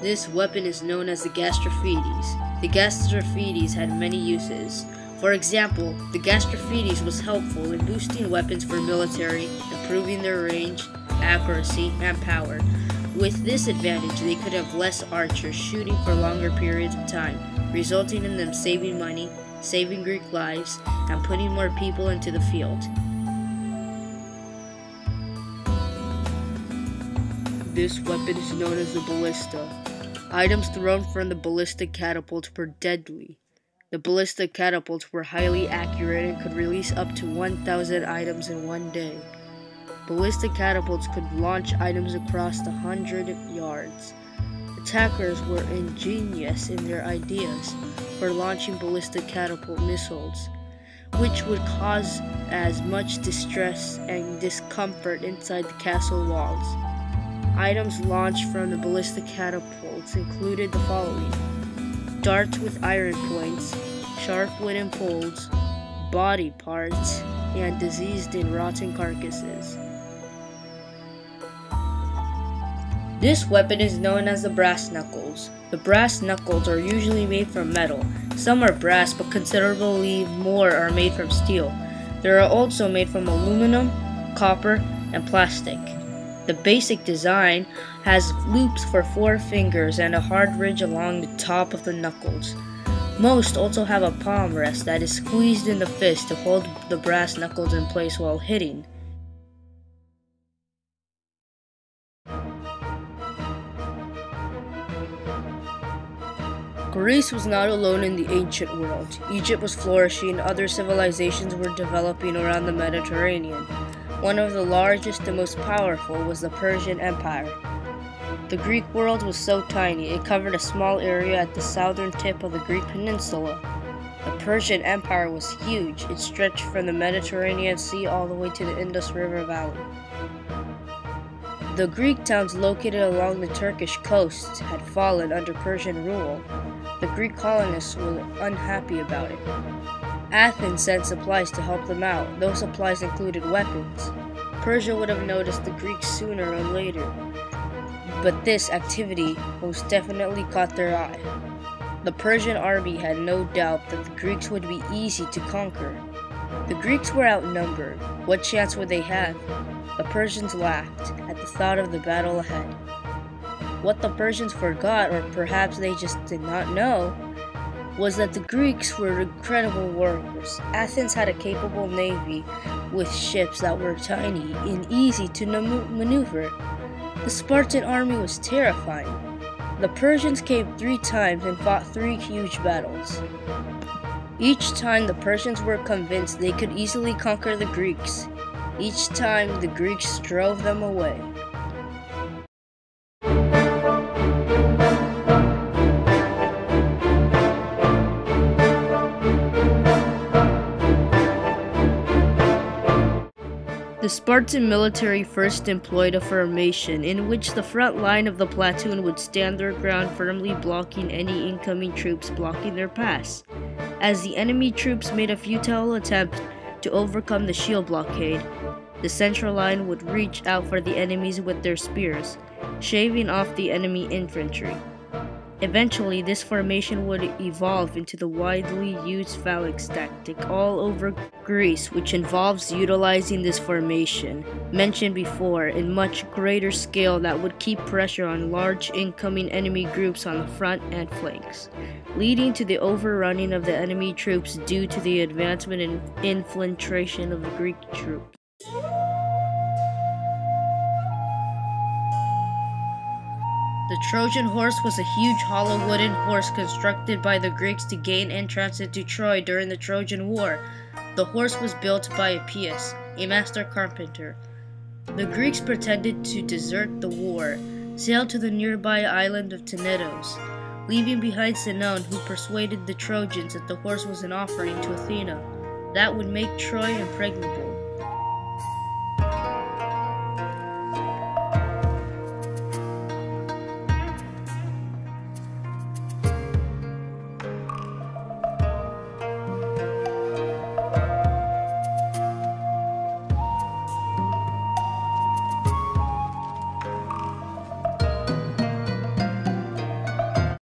This weapon is known as the Gastrophetes. The Gastrophetes had many uses. For example, the Gastrophetes was helpful in boosting weapons for military, improving their range, accuracy, and power. With this advantage, they could have less archers shooting for longer periods of time, resulting in them saving money, saving Greek lives, and putting more people into the field. This weapon is known as the ballista. Items thrown from the ballistic catapults were deadly. The ballistic catapults were highly accurate and could release up to 1,000 items in one day. Ballistic catapults could launch items across 100 yards. Attackers were ingenious in their ideas for launching ballistic catapult missiles, which would cause as much distress and discomfort inside the castle walls. Items launched from the ballistic catapults included the following: darts with iron points, sharp wooden poles, body parts, and diseased and rotten carcasses. This weapon is known as the brass knuckles. The brass knuckles are usually made from metal. Some are brass, but considerably more are made from steel. They are also made from aluminum, copper, and plastic. The basic design has loops for 4 fingers and a hard ridge along the top of the knuckles. Most also have a palm rest that is squeezed in the fist to hold the brass knuckles in place while hitting. Greece was not alone in the ancient world. Egypt was flourishing, other civilizations were developing around the Mediterranean. One of the largest and most powerful was the Persian Empire. The Greek world was so tiny, it covered a small area at the southern tip of the Greek peninsula. The Persian Empire was huge. It stretched from the Mediterranean Sea all the way to the Indus River Valley. The Greek towns located along the Turkish coast had fallen under Persian rule. The Greek colonists were unhappy about it. Athens sent supplies to help them out. Those supplies included weapons. Persia would have noticed the Greeks sooner or later, but this activity most definitely caught their eye. The Persian army had no doubt that the Greeks would be easy to conquer. The Greeks were outnumbered. What chance would they have? The Persians laughed at the thought of the battle ahead. What the Persians forgot, or perhaps they just did not know, was that the Greeks were incredible warriors. Athens had a capable navy with ships that were tiny and easy to maneuver. The Spartan army was terrifying. The Persians came 3 times and fought 3 huge battles. Each time the Persians were convinced they could easily conquer the Greeks. Each time the Greeks drove them away. The Spartan military first employed a formation in which the front line of the platoon would stand their ground, firmly blocking any incoming troops blocking their pass. As the enemy troops made a futile attempt to overcome the shield blockade, the central line would reach out for the enemies with their spears, shaving off the enemy infantry. Eventually, this formation would evolve into the widely used phalanx tactic all over Greece, which involves utilizing this formation, mentioned before, in much greater scale that would keep pressure on large incoming enemy groups on the front and flanks, leading to the overrunning of the enemy troops due to the advancement and infiltration of the Greek troops. The Trojan horse was a huge hollow wooden horse constructed by the Greeks to gain entrance into Troy during the Trojan War. The horse was built by Appius, a master carpenter. The Greeks pretended to desert the war, sailed to the nearby island of Tenedos, leaving behind Sinon, who persuaded the Trojans that the horse was an offering to Athena that would make Troy impregnable.